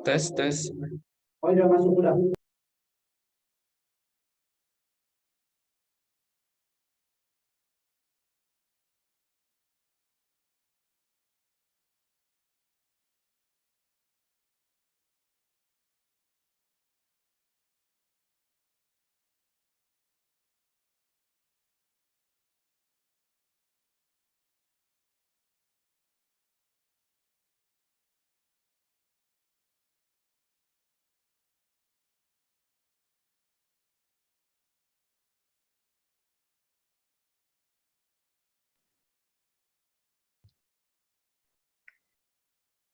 Tes, tes. Oh, udah masuk udah.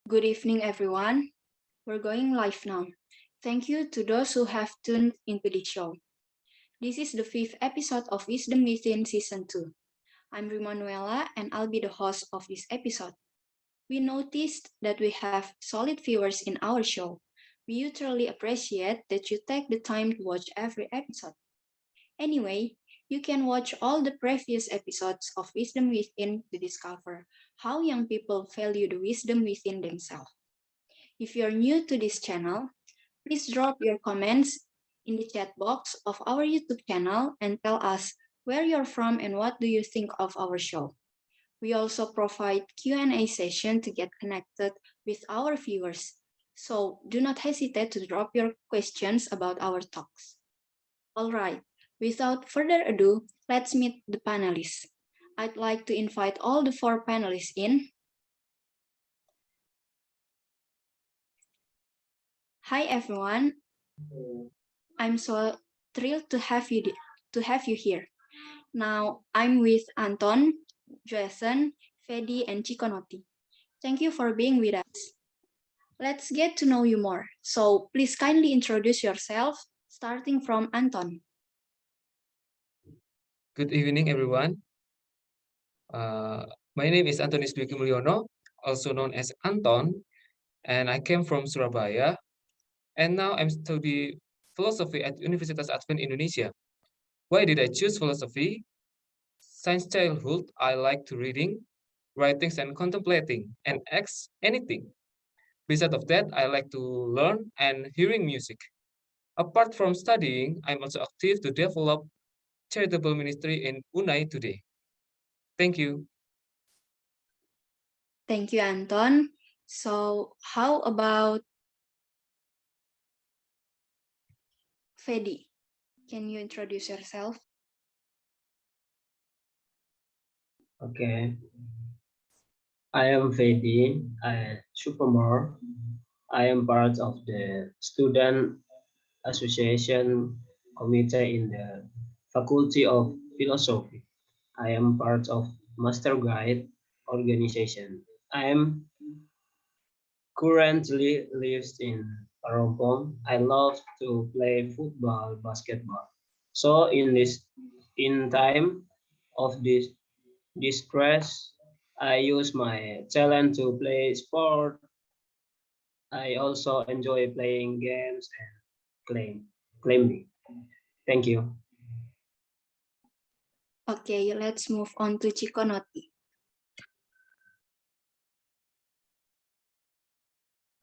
Good evening, everyone. We're going live now. Thank you to those who have tuned into the show. This is the 5th episode of Wisdom Within Season 2. I'm Rimanuela, and I'll be the host of this episode. We noticed that we have solid viewers in our show. We truly appreciate that you take the time to watch every episode. Anyway, you can watch all the previous episodes of Wisdom Within to discover how young people value the wisdom within themselves. If you're new to this channel, please drop your comments in the chat box of our YouTube channel and tell us where you're from and what do you think of our show. We also provide Q&A session to get connected with our viewers. So do not hesitate to drop your questions about our talks. All right, without further ado, let's meet the panelists. I'd like to invite all the 4 panelists in. Hi everyone. I'm so thrilled to have you here. Now I'm with Anton, Jason, Fedi, and Chikonoti. Thank you for being with us. Let's get to know you more. So please kindly introduce yourself, starting from Anton. Good evening, everyone. My name is Antonis Dwi Mulyono, also known as Anton, and I came from Surabaya. And now I'm studying philosophy at Universitas Advent Indonesia. Why did I choose philosophy? Since childhood, I like to reading, writing, and contemplating, and ask anything. Besides of that, I like to learn and hearing music. Apart from studying, I'm also active to develop charitable ministry in Unai today. Thank you. Thank you, Anton. So how about Fedi? Can you introduce yourself? Okay. I am Fedi, sophomore. I am part of the student association committee in the Faculty of Philosophy. I am part of Master Guide organization. I am currently lives in Parompong. I love to play football, basketball. So in time of this distress, I use my talent to play sport. I also enjoy playing games and climbing. Thank you. Okay, let's move on to Chikonoti.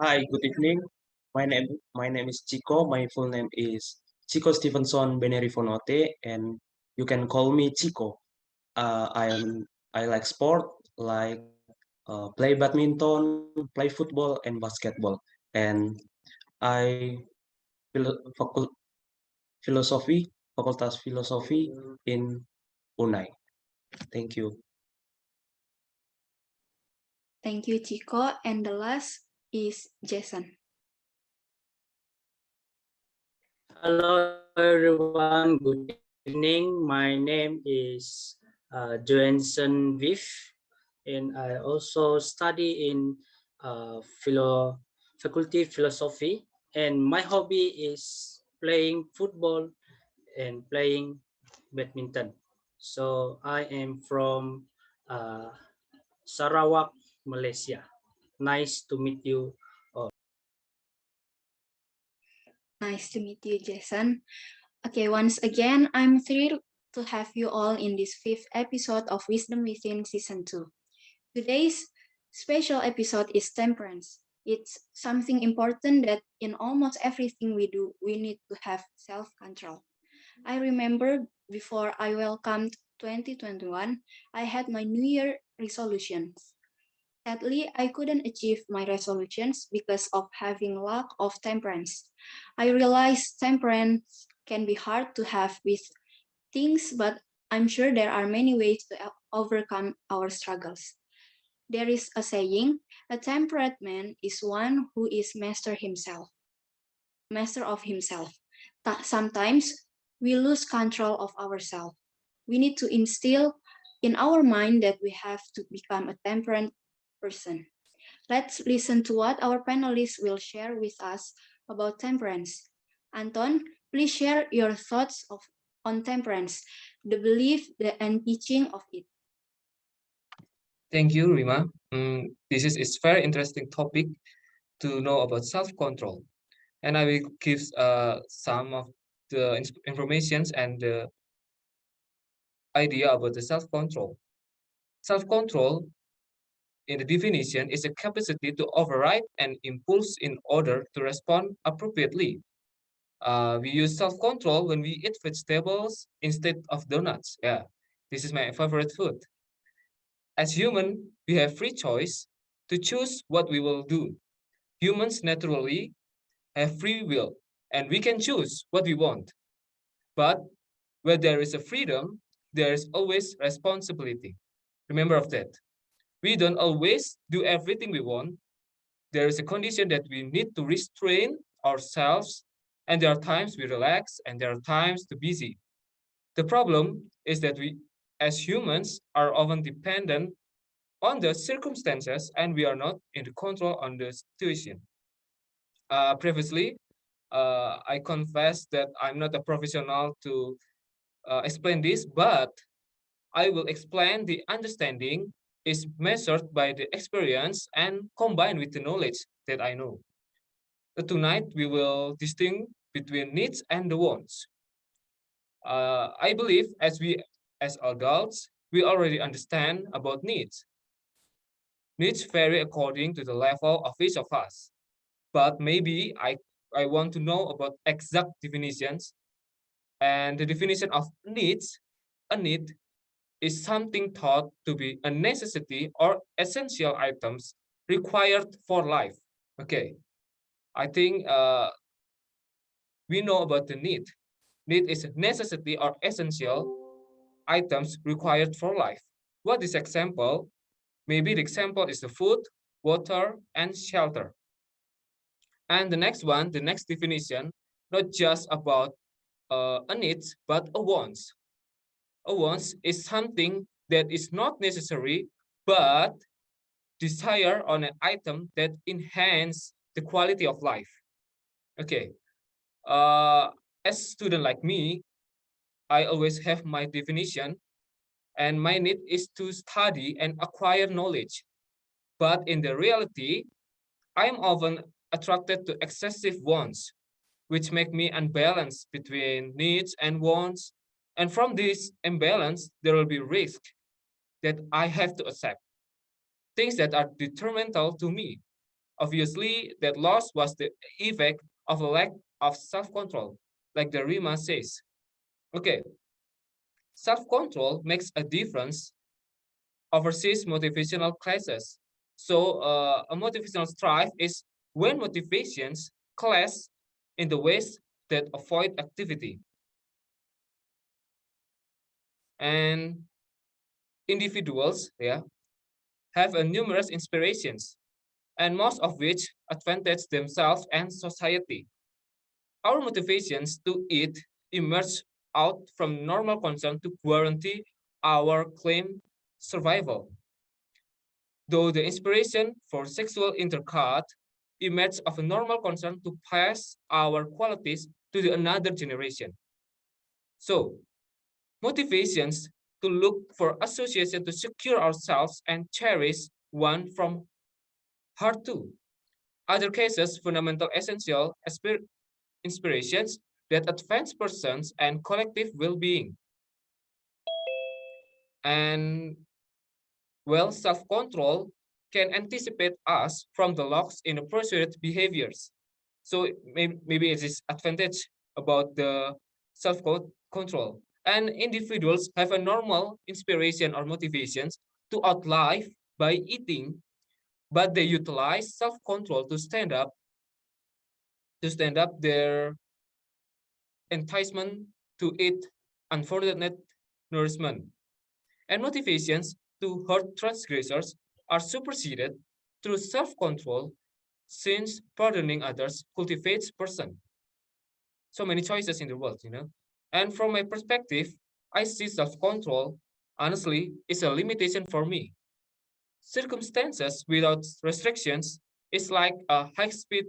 Hi, good evening. My name is Chico. My full name is Chico Stevenson Benerifonote, and you can call me Chico. I like sport, like play badminton, play football, and basketball. And I philo- philosophy, facultas philosophy in Unai. Thank you. Thank you, Chico. And the last is Jason. Hello everyone, good evening. My name is Joensen Viv, and I also study in faculty philosophy. And my hobby is playing football and playing badminton. So I am from uh, Sarawak, Malaysia. Nice to meet you. Nice to meet you, Jason. Okay, once again, I'm thrilled to have you all in this 5th episode of Wisdom Within Season 2. Today's special episode is Temperance, It's something important that in almost everything we do, we need to have self-control. I remember before I welcomed 2021, I had my New Year resolutions. Sadly, I couldn't achieve my resolutions because of having lack of temperance. I realized temperance can be hard to have with things, but I'm sure there are many ways to overcome our struggles. There is a saying, a temperate man is one who is master of himself. Sometimes we lose control of ourselves. We need to instill in our mind that we have to become a temperate person. Let's listen to what our panelists will share with us about temperance. Anton, please share your thoughts on temperance, the belief and teaching of it. Thank you, Rima. This is very interesting topic to know about self-control, and I will give some of the informations and the idea about the self-control. Self-control, in the definition, is a capacity to override an impulse in order to respond appropriately. We use self-control when we eat vegetables instead of donuts. Yeah, this is my favorite food. As human, we have free choice to choose what we will do. Humans naturally have free will, and we can choose what we want. But where there is a freedom, there is always responsibility. Remember of that. We don't always do everything we want. There is a condition that we need to restrain ourselves, and there are times we relax, and there are times to busy. The problem is that we, as humans, are often dependent on the circumstances, and we are not in the control on the situation. Previously, I confess that I'm not a professional to explain this, but I will explain the understanding is measured by the experience and combined with the knowledge that I know. Tonight, we will distinguish between needs and the wants. I believe as adults, we already understand about needs. Needs vary according to the level of each of us. But maybe I want to know about exact definitions. And the definition of needs, a need is something thought to be a necessity or essential items required for life. Okay, I think we know about the need. Need is a necessity or essential items required for life. What is example? Maybe the example is the food, water, and shelter. And the next one, the next definition, not just about a needs, but a wants. A wants is something that is not necessary, but desire on an item that enhance the quality of life. Okay, uh, as a student like me, I always have my definition, and my need is to study and acquire knowledge. But in the reality, I am often attracted to excessive wants, which make me unbalanced between needs and wants. And from this imbalance, there will be risk that I have to accept, things that are detrimental to me. Obviously, that loss was the effect of a lack of self-control, like the Rima says. Okay, self-control makes a difference overseas motivational classes. So a motivational strife is when motivations clash in the ways that avoid activity. And individuals, yeah, have a numerous inspirations, and most of which advantage themselves and society. Our motivations to eat emerge out from normal concern to guarantee our claim survival, though the inspiration for sexual intercourse emerges of a normal concern to pass our qualities to the another generation. So, motivations to look for association to secure ourselves and cherish one from heart too. Other cases, fundamental essential inspirations that advance persons and collective well-being. And well, self-control can anticipate us from the locks in the pursued behaviors. So maybe it is advantage about the self-control. And individuals have a normal inspiration or motivations to outlive by eating, but they utilize self-control to stand up their enticement to eat unfortunate nourishment. And motivations to hurt transgressors are superseded through self-control, since pardoning others cultivates person. So many choices in the world. And from my perspective, I see self-control, honestly, is a limitation for me. Circumstances without restrictions is like a high-speed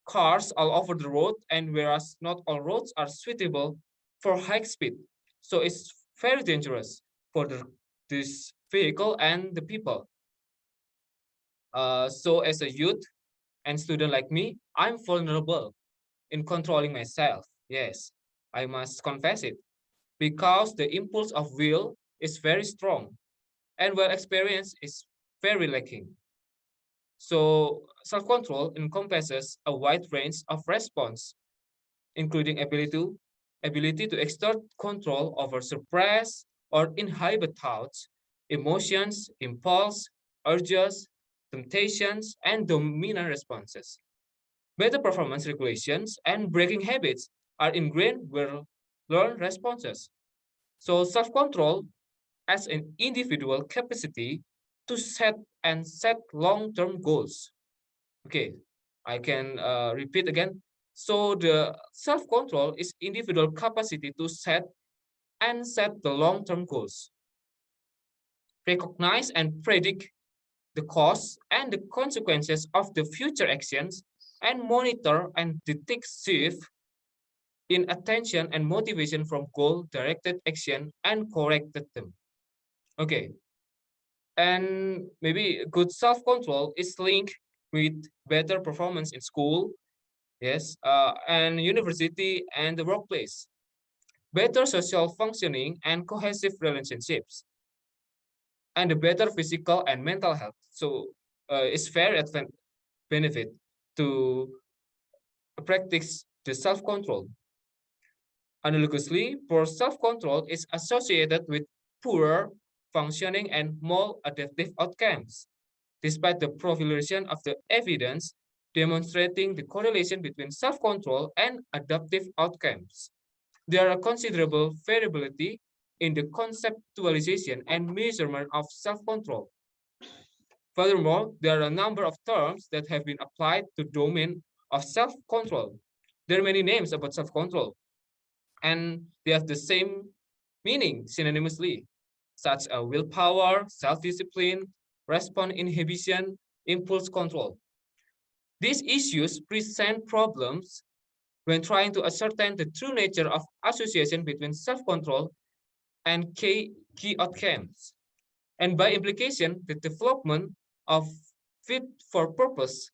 cars all over the road, and whereas not all roads are suitable for high speed. So it's very dangerous for this vehicle and the people. So as a youth and student like me, I'm vulnerable in controlling myself. Yes, I must confess it, because the impulse of will is very strong and well experience is very lacking. So self-control encompasses a wide range of response, including ability to exert control over suppressed or inhibit thoughts, emotions, impulse, urges, temptations, and dominant responses. Better performance regulations and breaking habits are ingrained with learned responses. So self-control as an individual capacity to set long-term goals. Okay, I can repeat again. So the self-control is individual capacity to set the long-term goals, recognize and predict the cause and the consequences of the future actions, and monitor and detect shift in attention and motivation from goal-directed action and corrected them. Okay, and maybe good self-control is linked with better performance in school, yes, and university and the workplace, better social functioning and cohesive relationships, and the better physical and mental health. So it's fair benefit to practice the self-control. Analogously, poor self-control is associated with poorer functioning and more adaptive outcomes, despite the proliferation of the evidence demonstrating the correlation between self-control and adaptive outcomes. There are considerable variability in the conceptualization and measurement of self-control. Furthermore, there are a number of terms that have been applied to domain of self-control. There are many names about self-control, and they have the same meaning synonymously, such as willpower, self-discipline, response inhibition, impulse control. These issues present problems when trying to ascertain the true nature of association between self-control and key outcomes, and by implication, the development of fit-for-purpose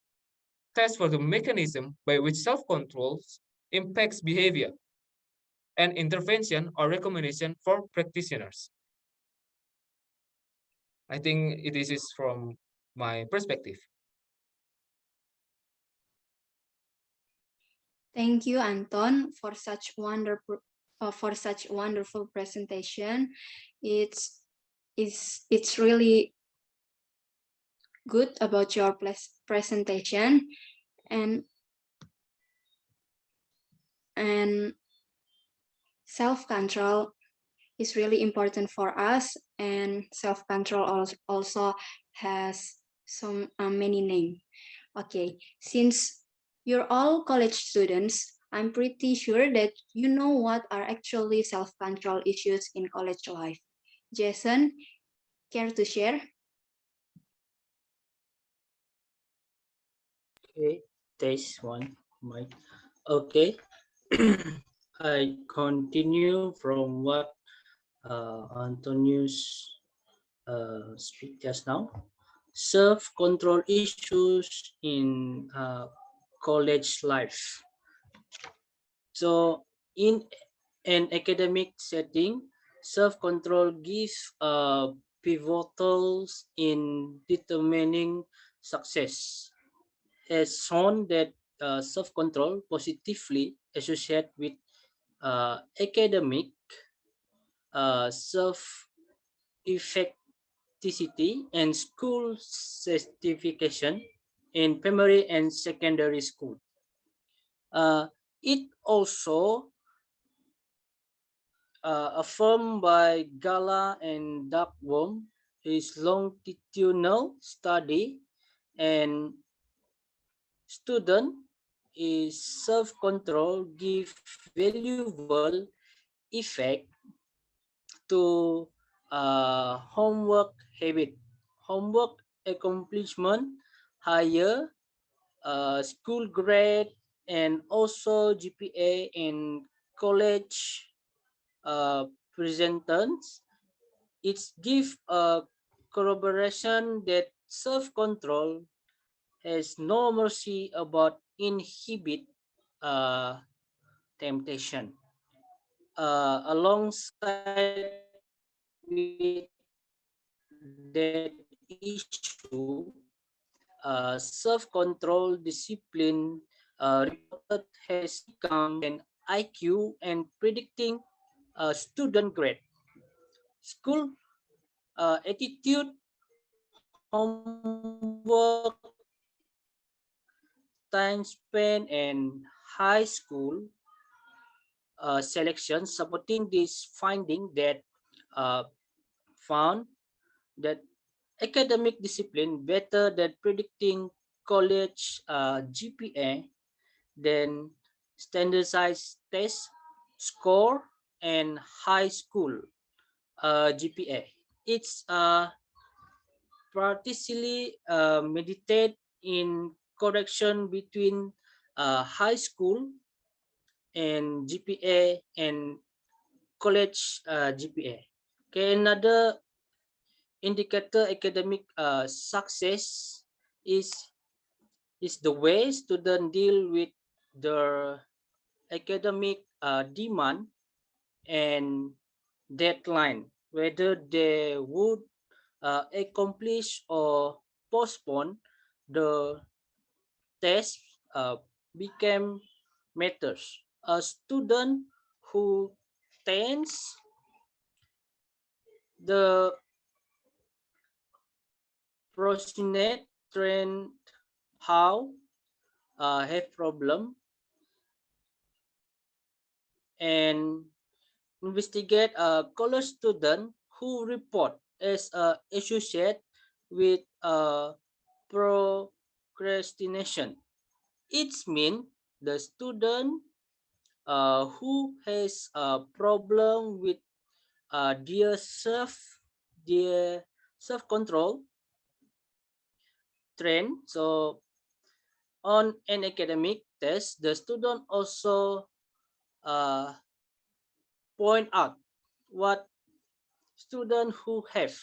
tests for the mechanism by which self-control impacts behavior, and intervention or recommendation for practitioners. I think this is from my perspective. Thank you, Anton, for such wonderful presentation. It's really good about your presentation, and self-control is really important for us, and self-control also has some many names. Okay, since you're all college students, I'm pretty sure that you know what are actually self-control issues in college life. Jason, care to share? Okay, taste one, mic. Okay, I continue from what Antonius speak just now. Self-control issues in college life. So in an academic setting, self-control gives pivotal in determining success, has shown that self-control positively associated with academic self-effectivity and school certification in primary and secondary school. It also affirmed by Gala and Duckworth, his longitudinal study and student is self-control give valuable effect to homework habit, homework accomplishment, higher school grade, and also GPA in college presenters. It gives a corroboration that self-control has no mercy about inhibit uh, temptation. Alongside with that issue, self-control discipline reported has become an IQ and predicting student grade. School attitude, homework, time spent, and high school selection supporting this finding that found that academic discipline better than predicting college GPA than standardized test score and high school GPA. It's partially meditate in correction between high school and GPA and college GPA. Okay, another indicator academic success is is the way students deal with the academic demand and deadline, whether they would accomplish or postpone the test became matters. A student who tends the procrastinate trend how have problem and investigate a college student who report as associate with procrastination. It's mean the student who has a problem with their self control trend. So on an academic test, the student also uh, point out what students who have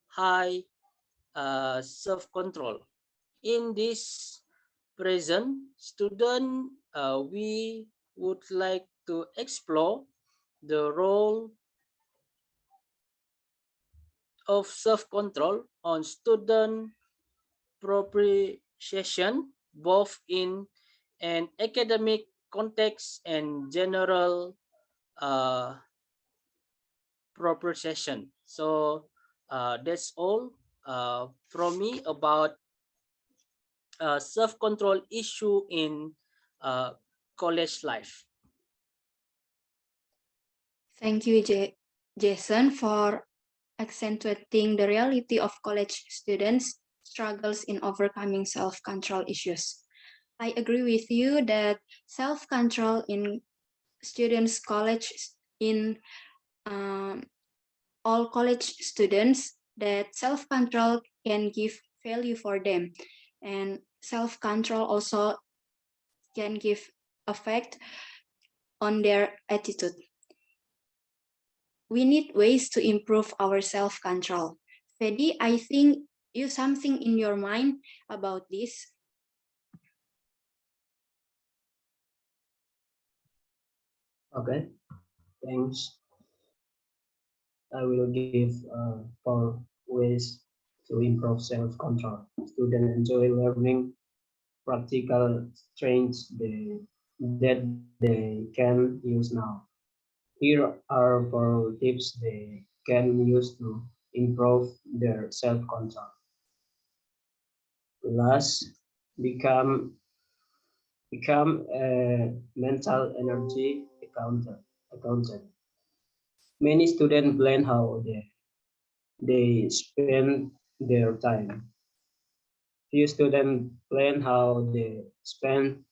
high self-control. In this present student, we would like to explore the role of self-control on student appreciation, both in an academic context and general uh, proposition. So that's all from me about self-control issue in uh, college life. Thank you, Jason, for accentuating the reality of college students' struggles in overcoming self-control issues. I agree with you that self-control in students' college in um, all college students that self-control can give value for them, and self-control also can give effect on their attitude. We need ways to improve our self-control. Fedi, I think you something in your mind about this. Okay, thanks. I will give for ways to improve self-control. Students enjoy learning practical strengths that they can use now. Here are 4 tips they can use to improve their self-control. Last, become become a mental energy accountant. Many students plan how they spend their time. Few students plan how they spend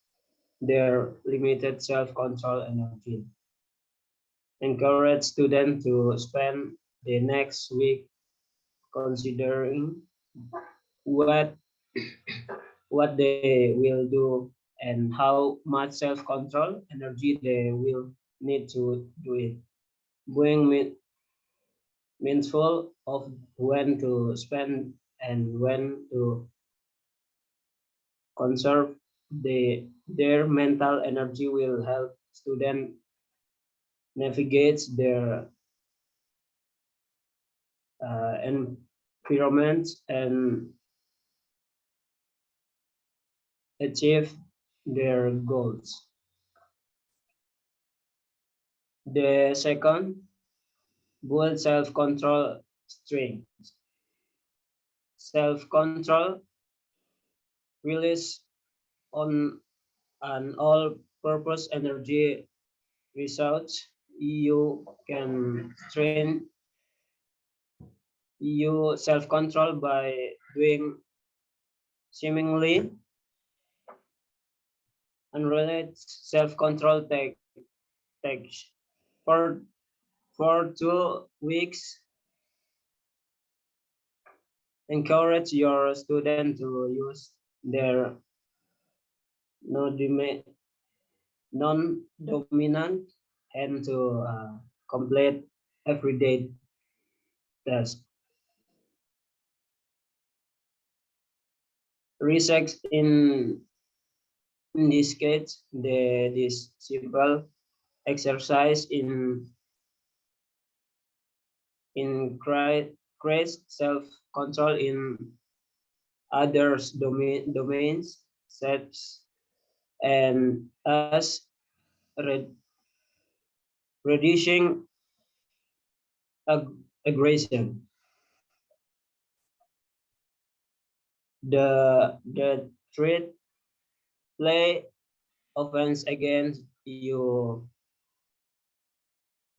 their limited self-control energy. Encourage students to spend the next week considering what what they will do and how much self-control energy they will need to do it. Being mindful of when to spend and when to conserve their mental energy will help students navigate their environment and achieve their goals. The second, build self-control strength. Self-control relies on an all-purpose energy research. You can train you self-control by doing seemingly unrelated self-control takes for 2 weeks. Encourage your student to use their non-dominant hand to complete everyday tasks. Research in this case, this simple exercise increase self-control in others domains such and as re- reducing aggression. The threat play offense against your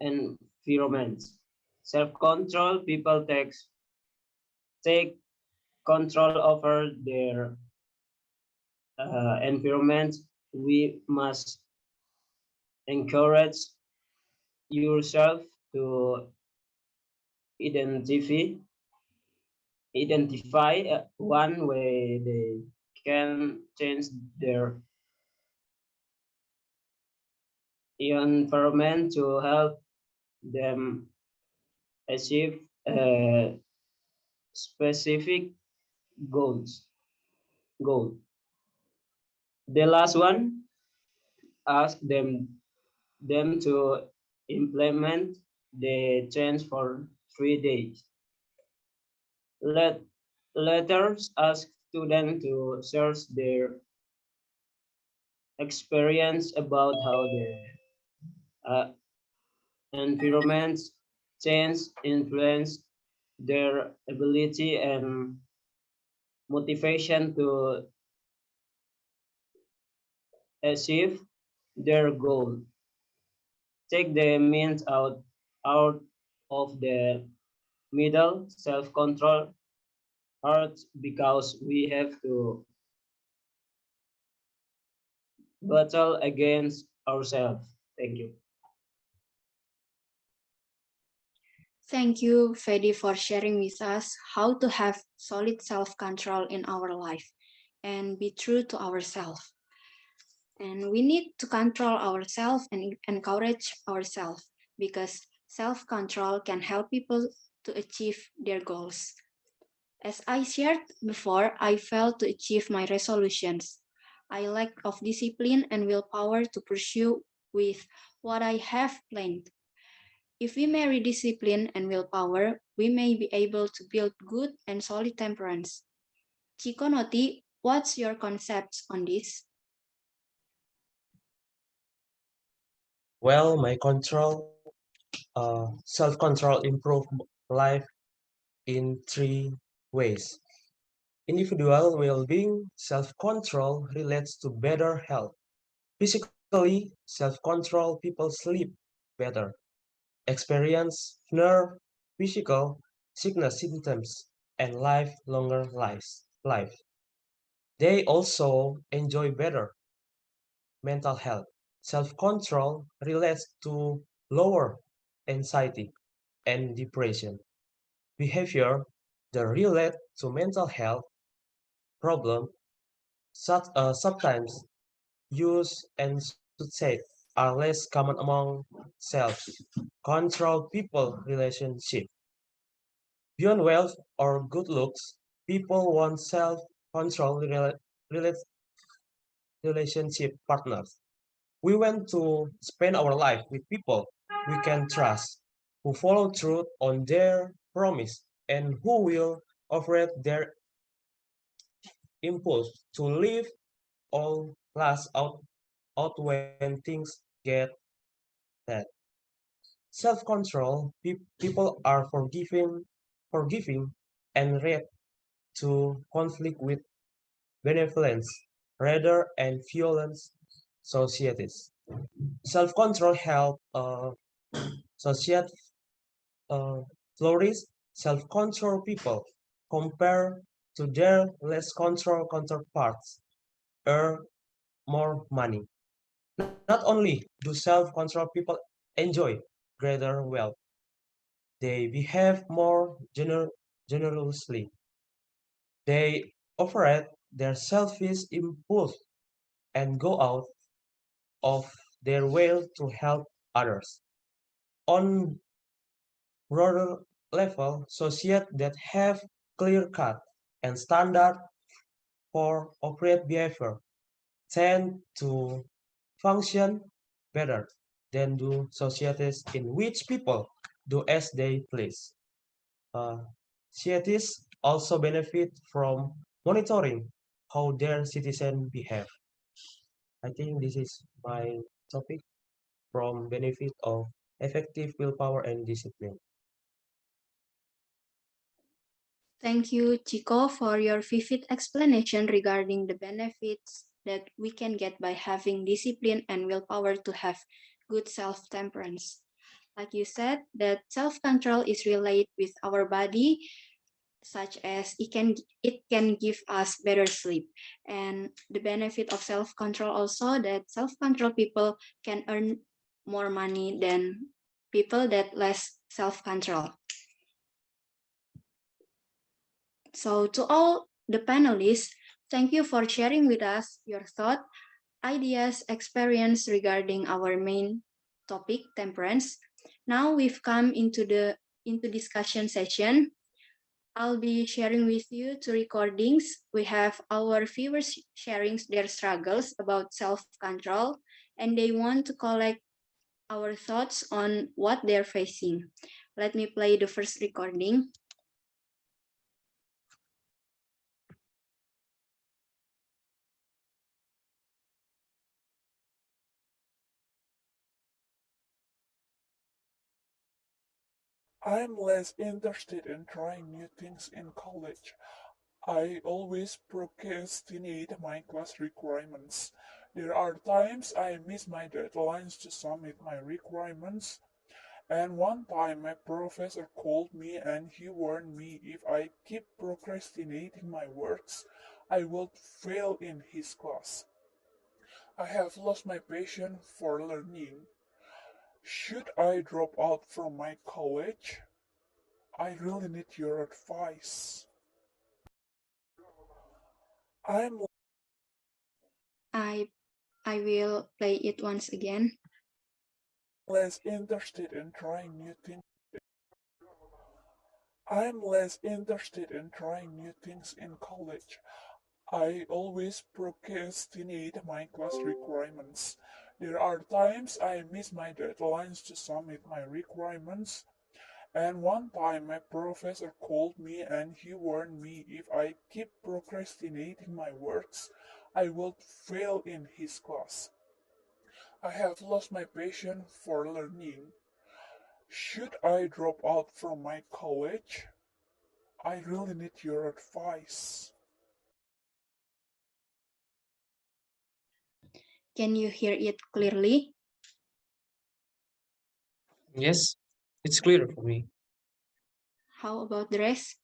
environment. Self-control people take control over their environment. We must encourage yourself to identify one way they can change their environment to help them achieve specific goals. Goal. The last one, ask them to implement the change for 3 days. Let letters ask students to search their experience about how the uh, environments change influence their ability and motivation to achieve their goal. Take the means out of the middle self-control hard because we have to battle against ourselves. Thank you. Thank you, Fedi, for sharing with us how to have solid self-control in our life and be true to ourselves. And we need to control ourselves and encourage ourselves because self-control can help people to achieve their goals. As I shared before, I failed to achieve my resolutions. I lack of discipline and willpower to pursue with what I have planned. If we marry discipline and willpower, we may be able to build good and solid temperance. Chico Noti, what's your concepts on this? Well, my self-control improve life in three ways. Individual well-being, self-control relates to better health. Physically, self-control people sleep better, experience fewer physical sickness symptoms, and live longer life. They also enjoy better mental health. Self-control relates to lower anxiety and depression. Behavior that relate to mental health problem sometimes use and suicide are less common among self-control people relationship. Beyond wealth or good looks, people want self-control relationship partners. We want to spend our life with people we can trust, who follow through on their promise, and who will override their impulse to live all last out when things get bad. Self-control, people are forgiving, and ready to conflict with benevolence rather and violence societies. Self-control help society uh, flourish. Self-control people compare to their less control counterparts earn more money. Not only do self-control people enjoy greater wealth, they behave more generously. They override their selfish impulse and go out of their way to help others. On broader level, societies that have clear-cut and standard for appropriate behavior tend to function better than do societies in which people do as they please. Uh, Societies also benefit from monitoring how their citizens behave. I think this is my topic from benefit of effective willpower and discipline. Thank you, Chico, for your vivid explanation regarding the benefits that we can get by having discipline and willpower to have good self-temperance. Like you said, that self-control is related with our body, such as it can give us better sleep. And the benefit of self-control also that self-control people can earn more money than people that less self-control. So, to all the panelists, thank you for sharing with us your thought, ideas, experience regarding our main topic, temperance. Now we've come into discussion session. I'll be sharing with you two recordings. We have our viewers sharing their struggles about self-control, and they want to collect our thoughts on what they're facing. Let me play the first recording. I'm less interested in trying new things in college. I always procrastinate my class requirements. There are times I miss my deadlines to submit my requirements, and one time my professor called me and he warned me if I keep procrastinating my works, I will fail in his class. I have lost my passion for learning. Should I drop out from my college? I really need your advice. I'm I I will play it once again. less interested in trying new things. I'm less interested in trying new things in college. I always procrastinate my class requirements. There are times I miss my deadlines to submit my requirements, and one time my professor called me and he warned me if I keep procrastinating my works, I will fail in his class. I have lost my passion for learning. Should I drop out from my college? I really need your advice. Can you hear it clearly? Yes, it's clear for me. How about the rest?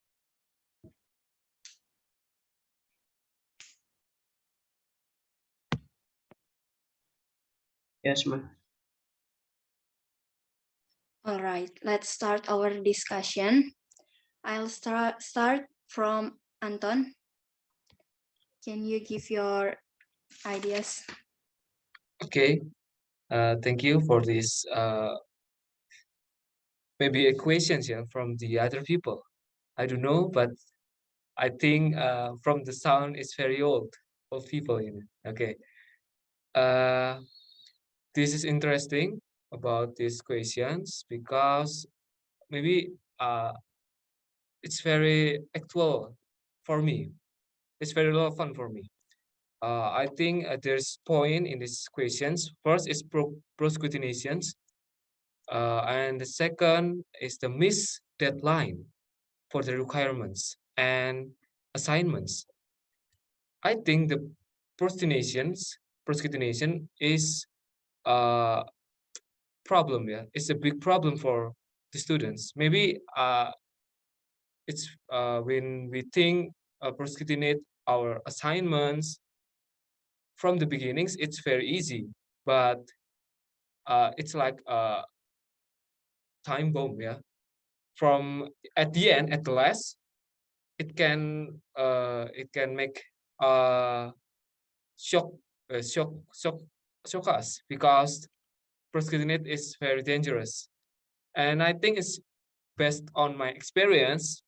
Yes, ma'am. All right, let's start our discussion. I'll start from Anton. Can you give your ideas? Okay, thank you for this maybe a questions, yeah, from the other people. I don't know, but I think from the sound it's very old people, you know. Okay. Uh, this is interesting about these questions because maybe it's very actual for me. It's very relevant for me. I think there's point in these questions. First is procrastinations, and the second is the miss deadline for the requirements and assignments. I think the procrastination is a problem. Yeah, it's a big problem for the students. Maybe it's when we think procrastinate our assignments from the beginnings, it's very easy, but it's like a time bomb. Yeah, from at the end, at the last, it can make uh shock shock shock us because procrastinate is very dangerous. And I think it's based on my experience.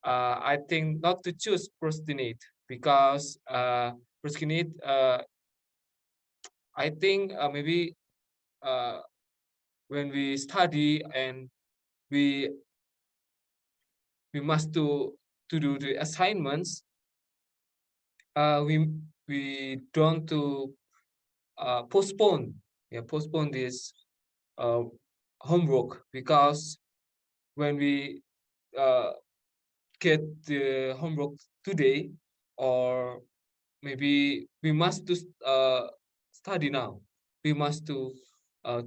I think not to choose procrastinate because procrastinate. I think maybe uh, when we study and we we must to do the assignments, uh, we we don't to postpone, yeah, postpone this uh, homework because when we uh, get the homework today, or maybe we must to study now, we must to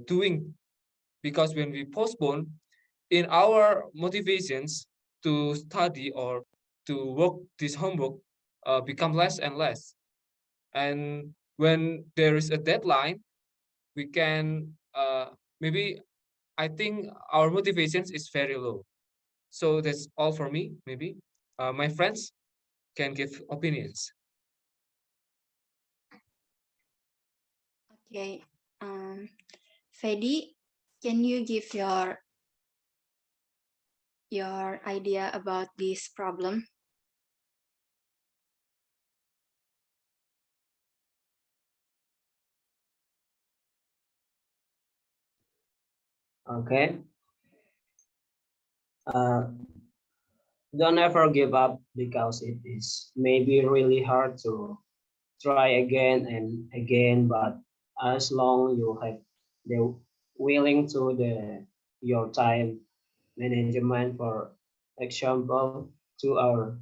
doing, because when we postpone, in our motivations to study or to work this homework become less and less. And when there is a deadline, we can maybe, I think our motivations is very low. So that's all for me. Maybe my friends can give opinions. Okay. Fedi, can you give your idea about this problem? Okay. Uh, don't ever give up because it is maybe really hard to try again and again, but as long you have the willing to your time management, for example, 2 hours.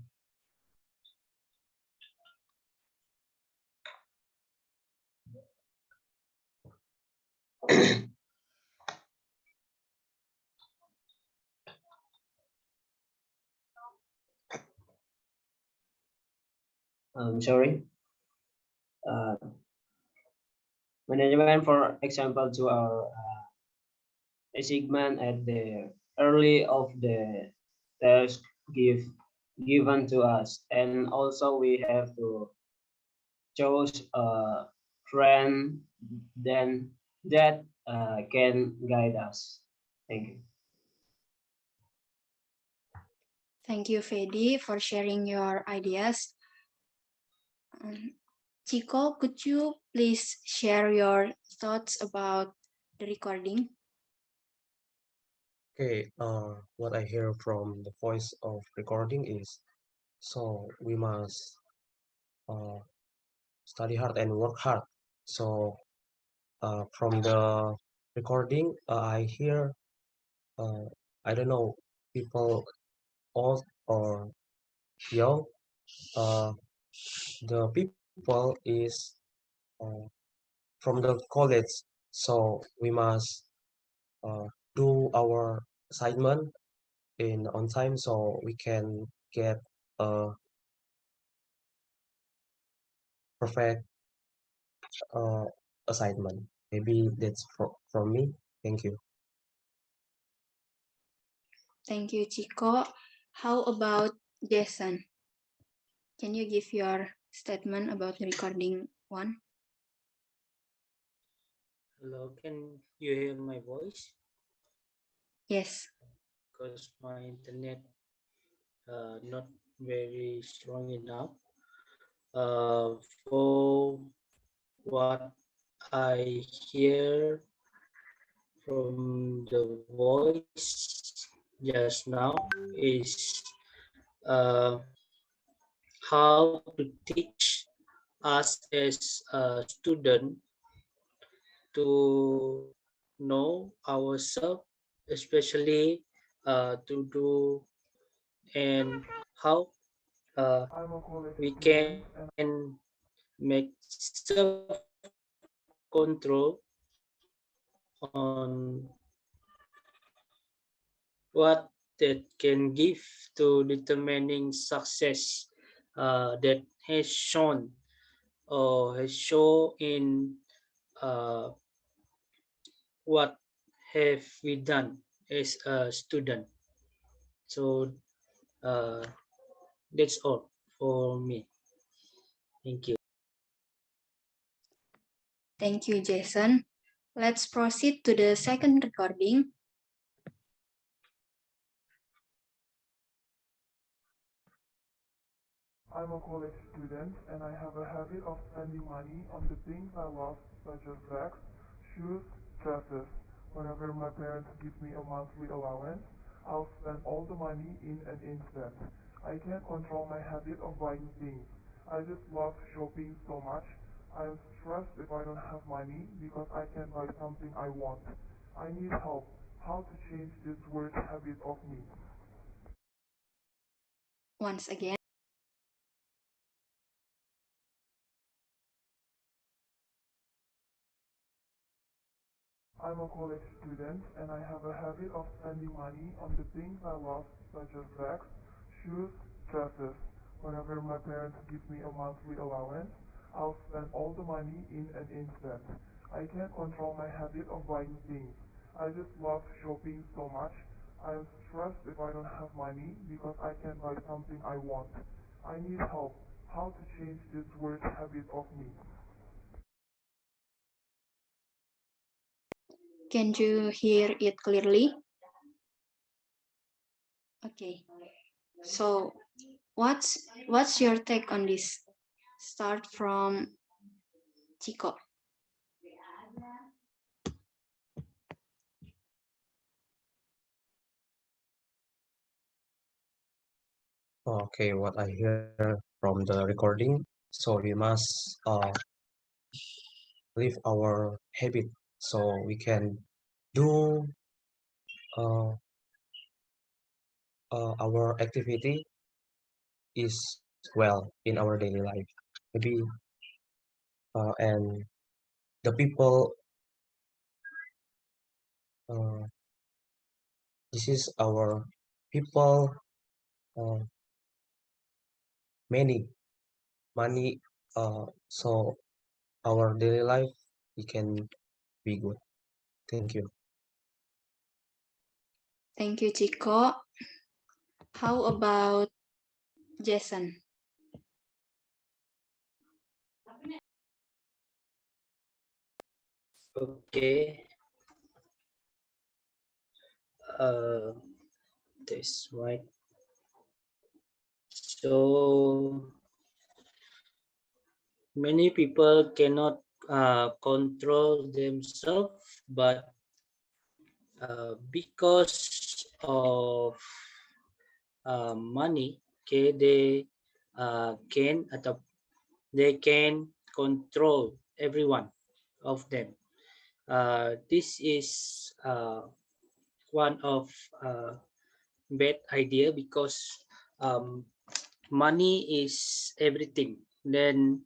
Sorry. Uh, Management, for example, to our achievement at the early of the task give given to us, and also we have to choose a friend then that can guide us. Thank you. Thank you, Fedi, for sharing your ideas. Chico, could you please share your thoughts about the recording? Okay, what I hear from the voice of recording is so we must uh, study hard and work hard. So from the recording, I hear uh, I don't know people old or young. Uh, the people is uh, from the college, so we must uh, do our assignment in on time so we can get a perfect uh, assignment. Maybe that's from me. Thank you. Thank you, Chico. How about Jason? Can you give your statement about the recording one? Hello, can you hear my voice? Yes. Because my internet not very strong enough. For what I hear from the voice just now is uh, how to teach us as a student to know ourselves, especially to do and how I'm a college we student can and make self-control on what that can give to determining success that has shown or has shown in uh, what have we done as a student. So uh, that's all for me. Thank you. Thank you, Jason. Let's proceed to the second recording. I'm a college student and I have a habit of spending money on the things I love, such as bags, shoes, dresses. Whenever my parents give me a monthly allowance, I'll spend all the money in an instant. I can't control my habit of buying things. I just love shopping so much. I'm stressed if I don't have money because I can't buy something I want. I need help. How to change this worst habit of me? Once again. I'm a college student and I have a habit of spending money on the things I love, such as bags, shoes, dresses. Whenever my parents give me a monthly allowance, I'll spend all the money in an instant. I can't control my habit of buying things. I just love shopping so much. I'm stressed if I don't have money because I can't buy something I want. I need help. How to change this worst habit of me? Can you hear it clearly? Okay. So, what's your take on this? Start from Chico. Okay, what I hear from the recording. So we must leave our habit so we can do uh, our activity is well in our daily life. Maybe and the people uh, this is our people uh, many money so our daily life we can be good. Thank you. Thank you, Chico. How about Jason? Okay. Uh, this right. So many people cannot control themselves, but because of money, okay, they can control everyone of them. This is one of bad idea because um, money is everything. Then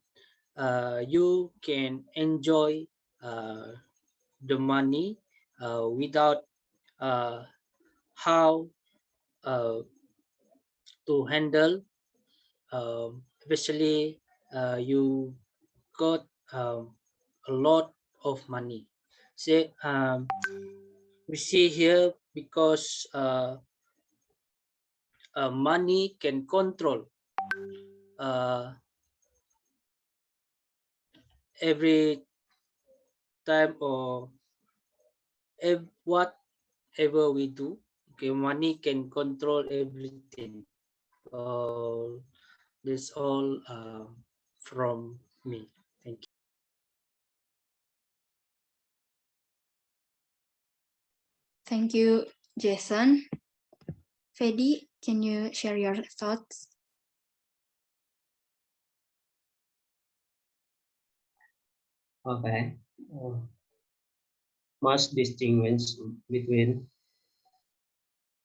you can enjoy uh, the money without how uh, to handle, especially you got a lot of money. Say, we see here because money can control uh, every time or whatever we do. Okay, money can control everything. So this all from me. Thank you. Thank you, Jason. Fedi, can you share your thoughts? Okay. Must distinguish between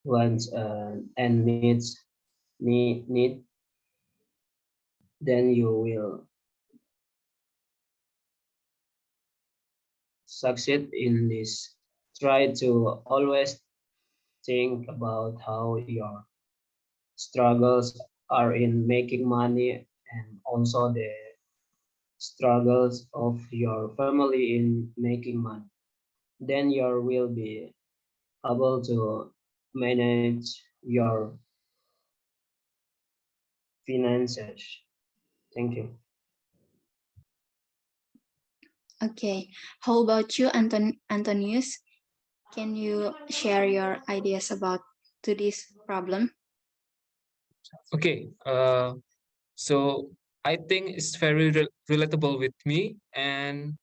wants and need, then you will succeed in this. Try to always think about how your struggles are in making money and also the struggles of your family in making money. Then you will be able to manage your finances. Thank you. Okay. How about you, Antonius? Can you share your ideas about to this problem? Okay. So I think it's very relatable with me and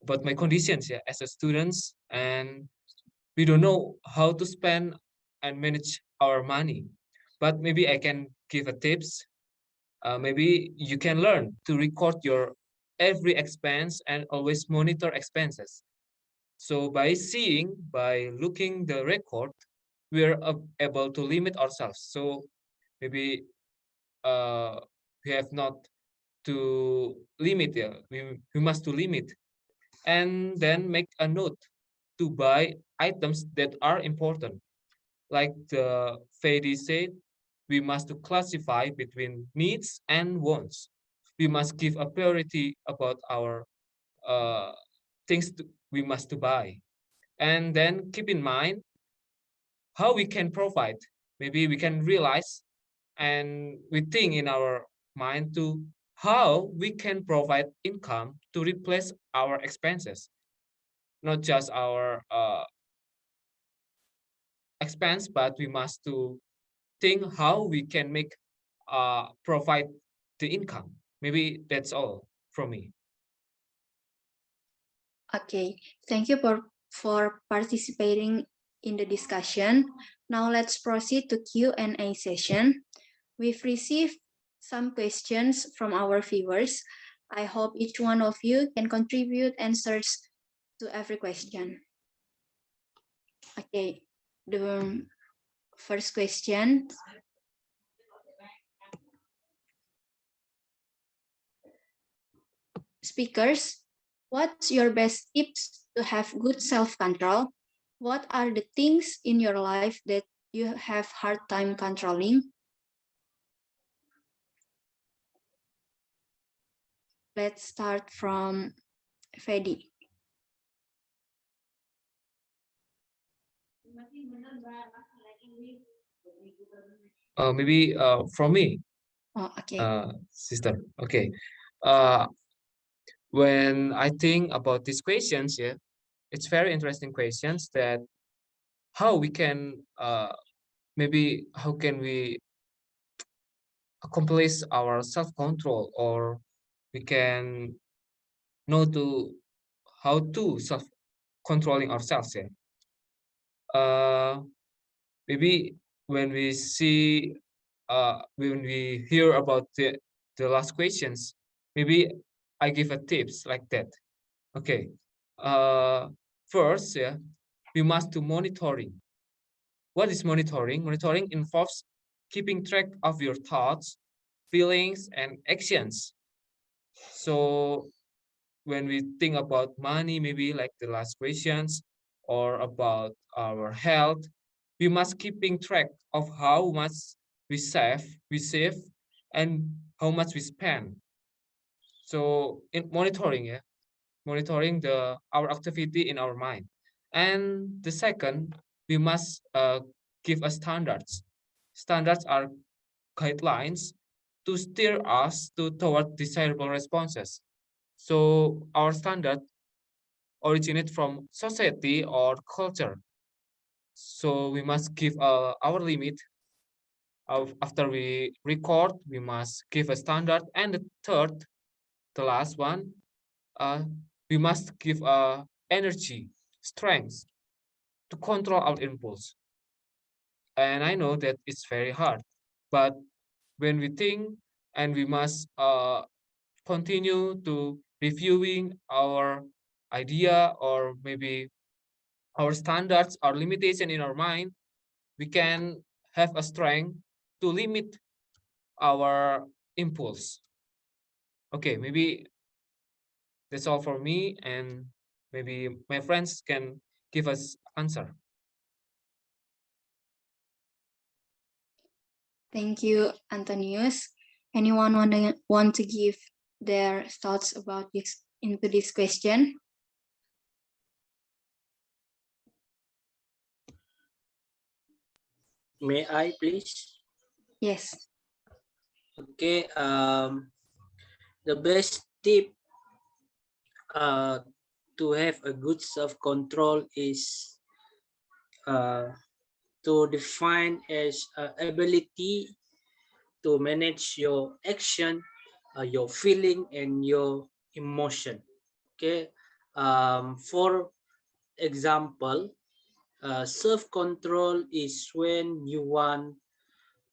about my conditions, yeah, as a student, and we don't know how to spend and manage our money. But maybe I can give a tips. Maybe you can learn to record your every expense and always monitor expenses. So by looking the record, we're able to limit ourselves. So maybe uh, we have not to limit, yeah, we must to limit, and then make a note to buy items that are important. Like the Fedi said, we must to classify between needs and wants. We must give a priority about our uh, we must to buy, and then keep in mind how we can provide. Maybe we can realize and we think in our mind to how we can provide income to replace our expenses, not just our expense, but we must to think how we can make provide the income. Maybe that's all from me. Okay. Thank you for participating in the discussion. Now let's proceed to Q&A session. We've received some questions from our viewers. I hope each one of you can contribute answers to every question. Okay, the first question. Speakers, what's your best tips to have good self-control? What are the things in your life that you have hard time controlling? Let's start from Fedi. Maybe from me, Oh, okay. sister. Okay. Uh, when I think about these questions, yeah, it's very interesting questions that how we can maybe how can we accomplish our self-control or we can know to how to self controlling ourselves. Yeah. Uh, Maybe when we see when we hear about the last questions, maybe I give a tips like that. Okay. Uh, First, yeah, we must do monitoring. What is monitoring? Monitoring involves keeping track of your thoughts, feelings, and actions. So when we think about money, maybe like the last questions, or about our health, we must keeping track of how much we save, and how much we spend. So in monitoring, yeah, monitoring the our activity in our mind. And the second, we must give us standards. Standards are guidelines to steer us toward desirable responses. So our standard originate from society or culture. So we must give our limit after we record. We must give a standard, and the third, the last one, uh, we must give energy, strength to control our impulse. And I know that it's very hard, but when we think, and we must continue to reviewing our idea, or maybe our standards, our limitation in our mind, we can have a strength to limit our impulse. Okay, maybe that's all for me, and maybe my friends can give us answer. Thank you, Antonius. Anyone want to give their thoughts about this into this question? May I please? Yes. Okay. The best tip to have a good self-control is to define as ability to manage your action, your feeling, and your emotion. Okay. For example, self-control is when you want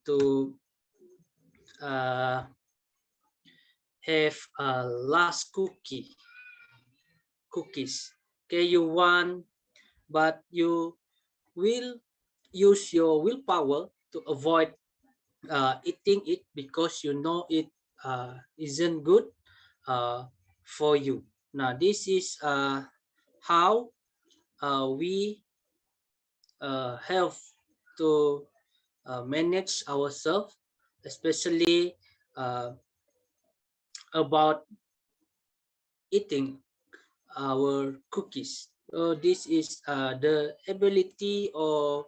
to uh, have a last cookies. Okay, you want, but you will use your willpower to avoid eating it because you know it isn't good uh, for you. Now, this is how we have to manage ourselves, especially uh, about eating our cookies. So this is the ability of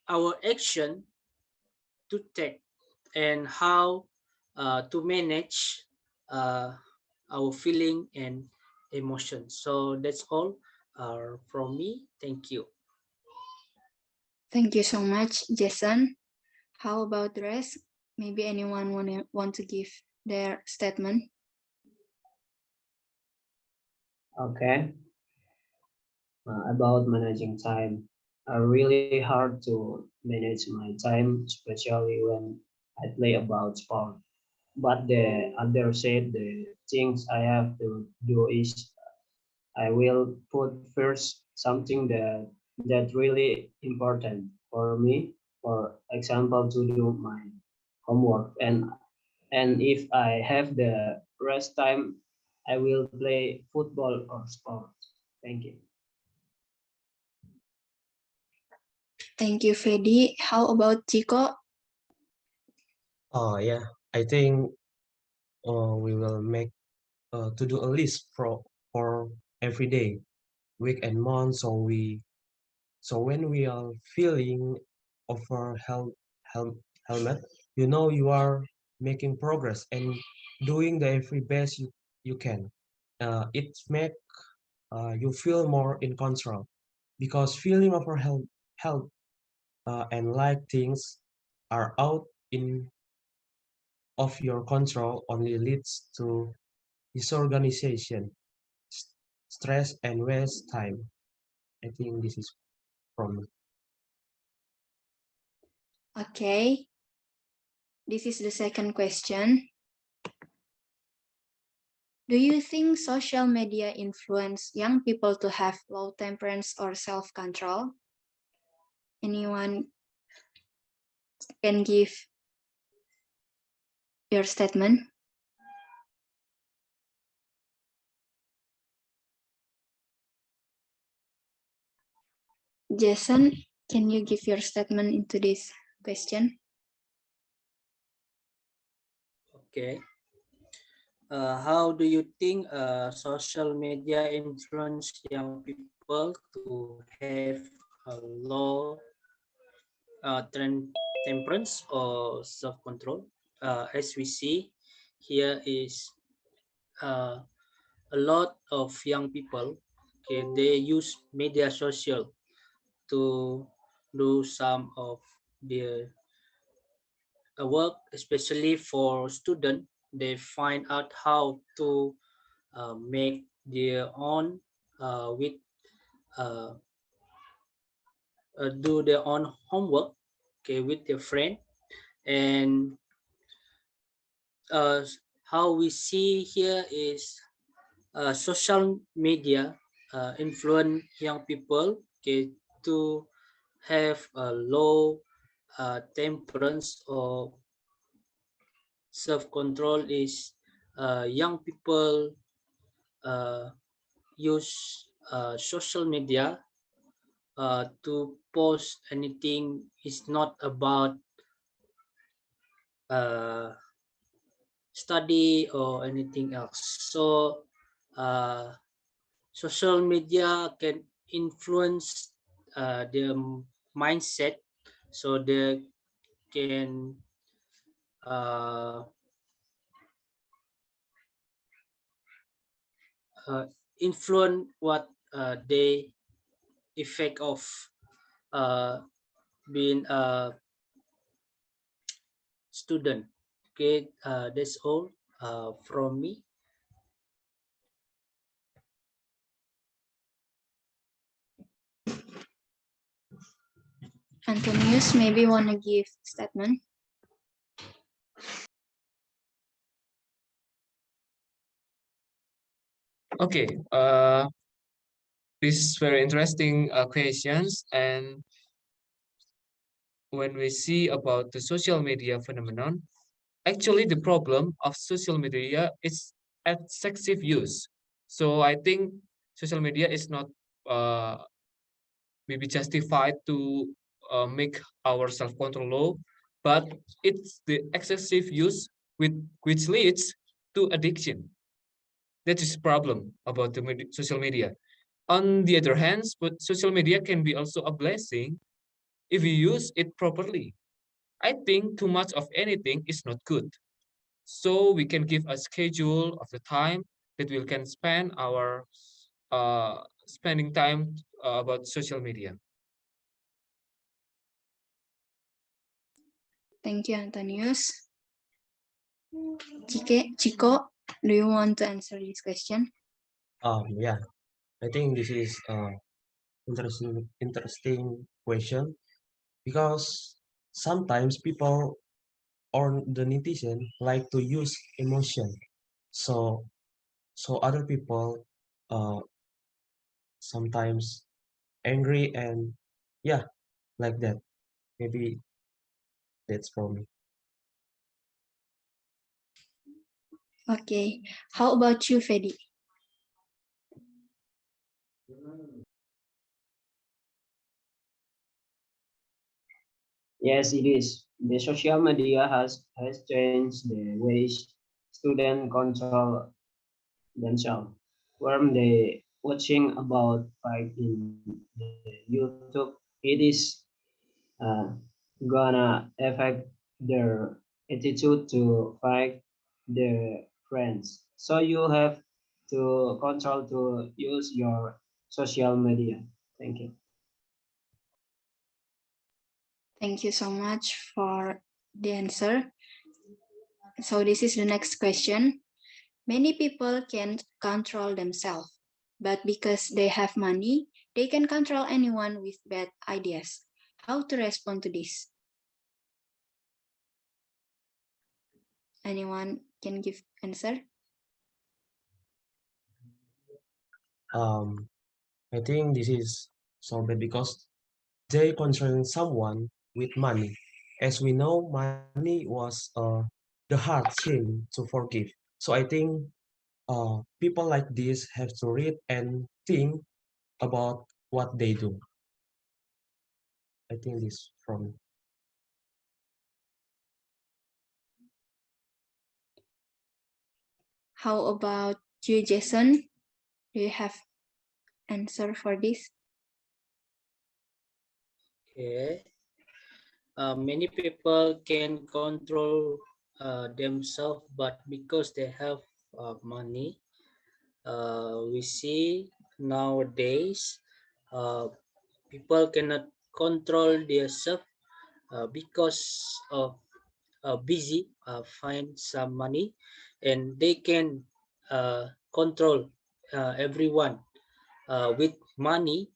our action to take and how to manage uh, our feeling and emotion. So that's all from me. Thank you. Thank you so much, Jason. How about the rest? Maybe anyone want to give their statement? Okay. About managing time. Really hard to manage my time, especially when I play about sport. But the other side, the things I have to do is I will put first something that really important for me. For example, to do my homework, and if I have the rest time, I will play football or sport. Thank you. Thank you, Fedi. How about Chico? Oh yeah, I think we will make to do a list for every day, week and month. So when we are feeling over hel helmet, you know you are making progress and doing the every best you can. It make you feel more in control because feeling over health and like things are out in of your control only leads to disorganization, stress, and waste time. I think this is from me. Okay. This is the second question. Do you think social media influence young people to have low temperance or self-control? Anyone can give your statement? Jason, can you give your statement into this question? Okay. How do you think social media influence young people to have a low temperance or self-control? As we see, here is uh, a lot of young people. Okay, they use media social to do some of their work, especially for student. They find out how to make their own with uh, do their own homework, okay, with their friend. And uh, how we see here is social media influence young people, okay, to have a low temperance or self-control is young people uh, use social media to post anything is not about uh, study or anything else. So uh, social media can influence their mindset, so they can uh, uh, influence what they effect of uh, being a student. Okay, that's all from me. Antonius, maybe want to give statement? Okay, this is very interesting questions. And when we see about the social media phenomenon, actually the problem of social media is excessive use. So I think social media is not uh, maybe justified to make our self-control low, but it's the excessive use which leads to addiction. That is problem about the social media. On the other hand, but social media can be also a blessing if we use it properly. I think too much of anything is not good. So we can give a schedule of the time that we can spend our spending time about social media. Thank you, Antonius. Chico, do you want to answer this question? Yeah, I think this is interesting question because sometimes people or the netizen like to use emotion. So other people uh sometimes angry and yeah, like that. Maybe that's for me. Okay. How about you, Fedi? Yes, it is. The social media has changed the ways students control themselves. When they watching about fight in the YouTube, it is uh, gonna affect their attitude to fight their friends. So you have to control to use your social media. Thank you. Thank you so much for the answer. So this is the next question. Many people can't control themselves, but because they have money, they can control anyone with bad ideas. How to respond to this? Anyone can give answer? Um, I think this is so bad because they concern someone with money. As we know, money was the hard thing to forgive. So I think people like this have to read and think about what they do. I think this from How about you, Jason? Do you have answer for this? Okay. Many people can control themselves, but because they have money, we see nowadays uh, people cannot control themselves because of busy find some money, and they can control everyone with money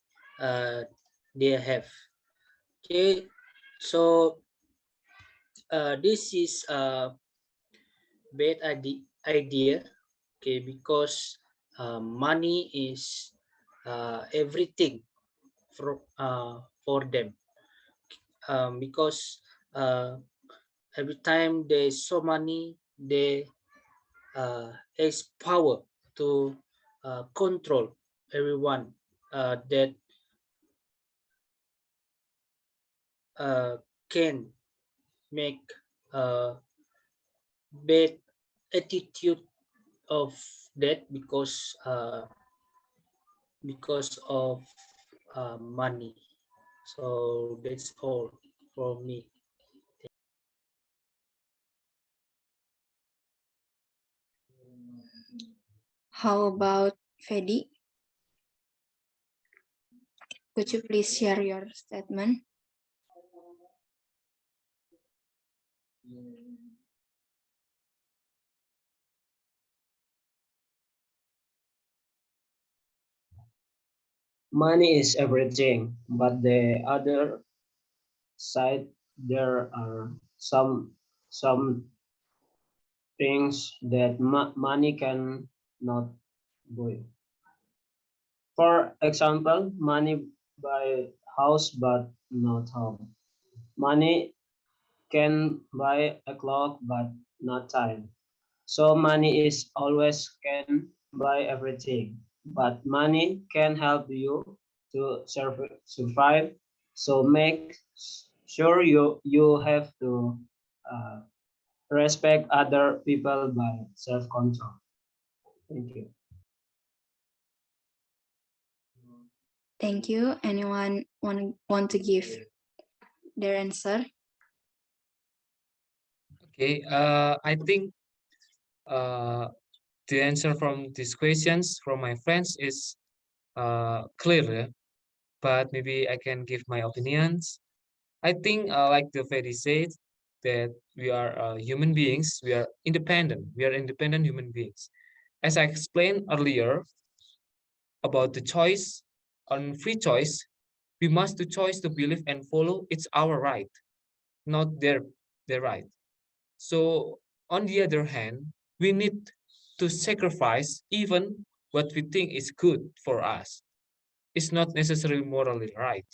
they have. Okay, so this is a bad idea. Okay, because money is everything for them, because every time they saw money, they has power to control everyone that uh, can make bad attitude of that because of money. So that's all for me. How about Fedi? Could you please share your statement? Money is everything, but the other side, there are some things that money can not buy. For example, money buy house but not home. Money can buy a clock but not time. So money is always can buy everything, but money can help you to survive. So make sure you have to uh, respect other people by self control. Thank you. Thank you. Anyone want to give their answer? Okay, I think uh, the answer from these questions from my friends is clear, yeah? But maybe I can give my opinions. I think, like the Fedi said, that we are human beings. We are independent. We are independent human beings. As I explained earlier about the choice on free choice, we must do choice to believe and follow. It's our right, not their right. So on the other hand, we need to sacrifice even what we think is good for us. It's not necessarily morally right.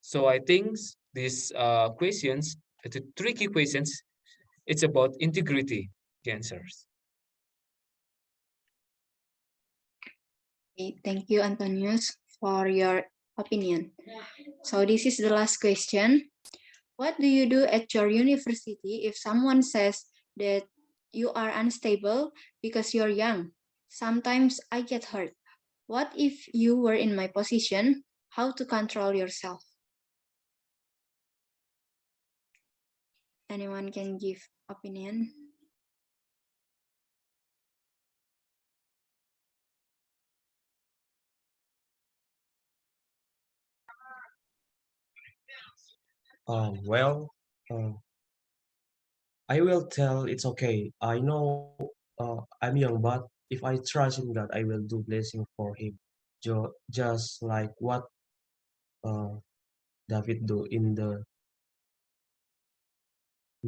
So I think these questions, the tricky questions, it's about integrity, the answers. Okay, thank you, Antonius, for your opinion. So this is the last question. What do you do at your university if someone says that you are unstable because you're young? Sometimes I get hurt. What if you were in my position? How to control yourself? Anyone can give opinion? well, uh, I will tell it's okay. I know I'm young, but if I trust in God, I will do blessing for him. Just like what uh, David do in the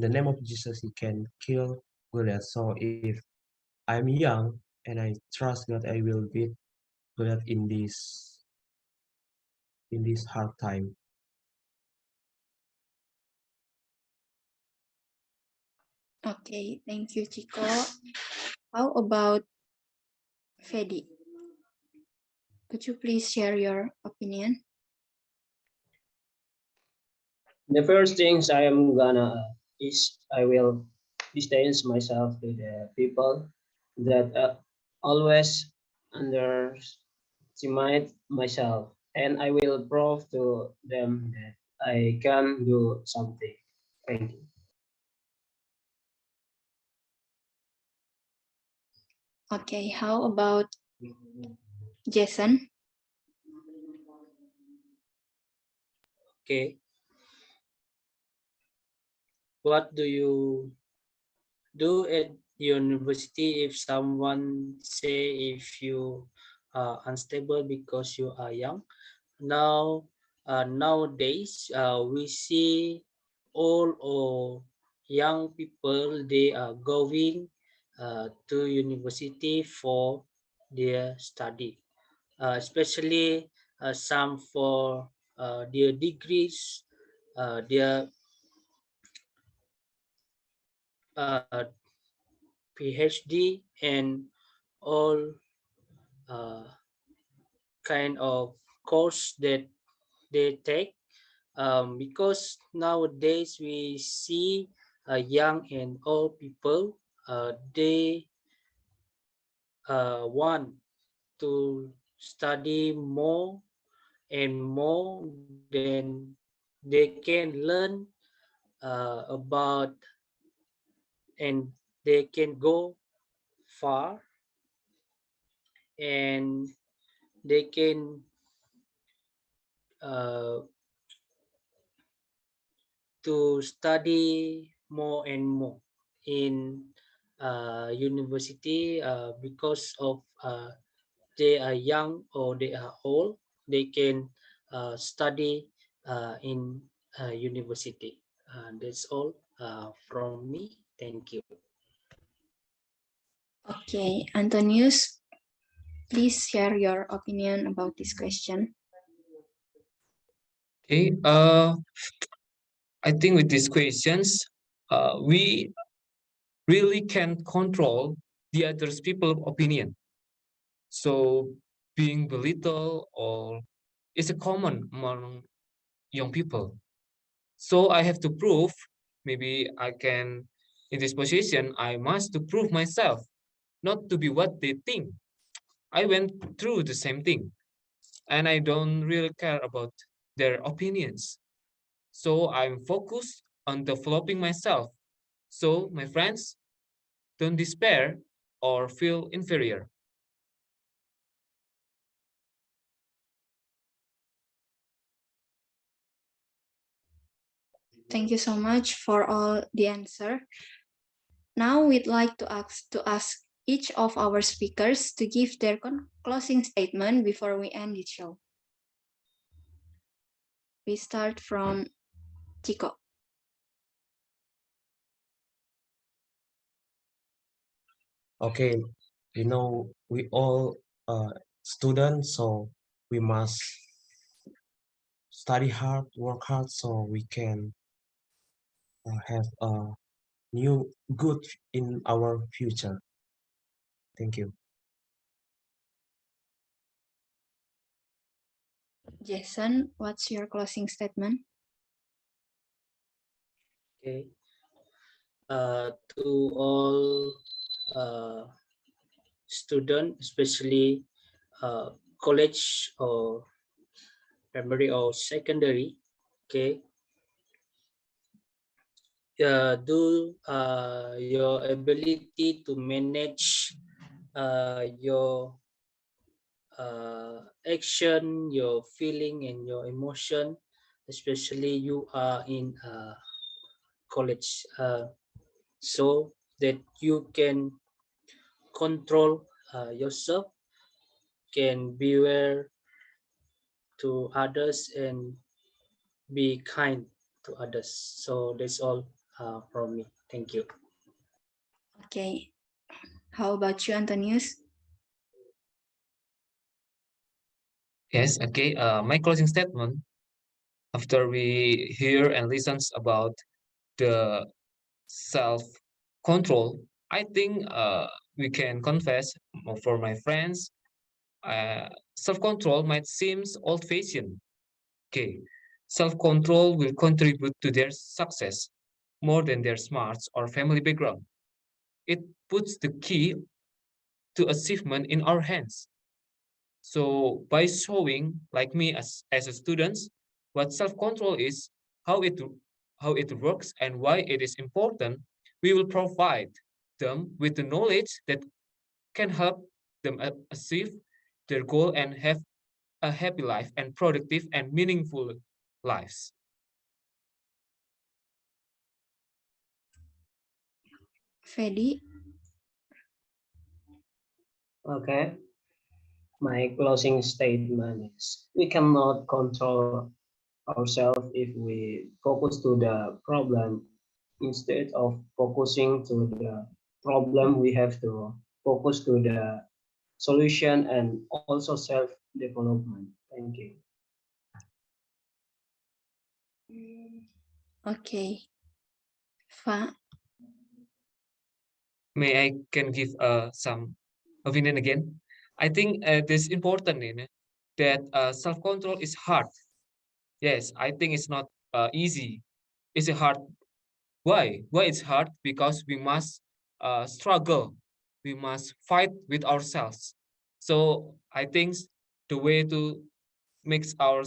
name of Jesus, he can kill Goliath. So if I'm young and I trust God, I will beat Goliath in this hard time. Okay, thank you, Chico. How about Fedi? Could you please share your opinion? The first things I am gonna is I will distance myself to the people that always underestimate myself, and I will prove to them that I can do something. Thank you. Okay, how about Jason? Okay, what do you do at university if someone say if you are unstable because you are young? Now, nowadays, we see all of young people, they are going to university for their study, especially some for their degrees, their uh, PhD, and all uh, kind of course that they take, because nowadays we see young and old people, they want to study more and more than they can learn about, and they can go far, and they can uh, to study more and more in university, because of they are young or they are old, they can study in university. That's all from me. Thank you. Okay, Antonius, please share your opinion about this question. Okay. I think with these questions, we really can't control the other people's opinion. So being belittled or is a common among young people. So I have to prove, maybe I can, in this position, I must to prove myself, not to be what they think. I went through the same thing and I don't really care about their opinions. So I'm focused on developing myself. So, my friends, don't despair or feel inferior. Thank you so much for all the answer. Now we'd like to ask each of our speakers to give their closing statement before we end the show. We start from Chico. Okay, we all students, so we must study hard, work hard, so we can have a new good in our future. Thank you. Jason, what's your closing statement? Okay, to all uh, student, especially college or primary or secondary, okay, do your ability to manage your action, your feeling, and your emotion, especially you are in college. so that you can control yourself, can beware to others, and be kind to others. So that's all from me. Thank you. Okay. How about you, Antonius? Yes, okay. My closing statement after we hear and listens about the self-control, I think we can confess for my friends, self-control might seem old-fashioned. Okay, self-control will contribute to their success more than their smarts or family background. It puts the key to achievement in our hands. So by showing, like me as a student, what self-control is, how it how it works, and why it is important, we will provide them with the knowledge that can help them achieve their goal and have a happy life and productive and meaningful lives. Fedi? Okay. My closing statement is we cannot control ourselves if we focus to the problem instead of focusing to the problem. We have to focus to the solution and also self development. Thank you. Okay. Fa? May I can give some opinion again? I think this important in that self-control is hard. Yes, I think it's not easy. It's a hard. Why? Why it's hard? Because we must struggle. We must fight with ourselves. So I think the way to make our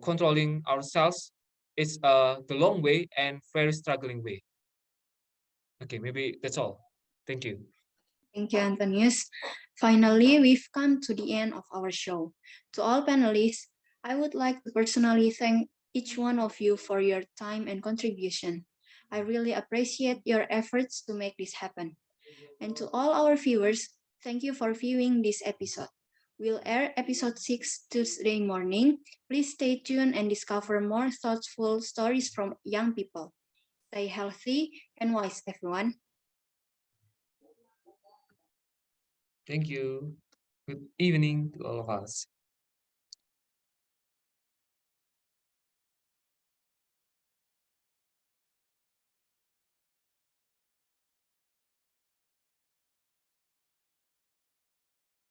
controlling ourselves is the long way and very struggling way. Okay, maybe that's all. Thank you. Thank you, Antonius. Finally, we've come to the end of our show. To all panelists, I would like to personally thank each one of you for your time and contribution. I really appreciate your efforts to make this happen. And to all our viewers, thank you for viewing this episode. We'll air episode 6 Tuesday morning. Please stay tuned and discover more thoughtful stories from young people. Stay healthy and wise, everyone. Thank you. Good evening to all of us.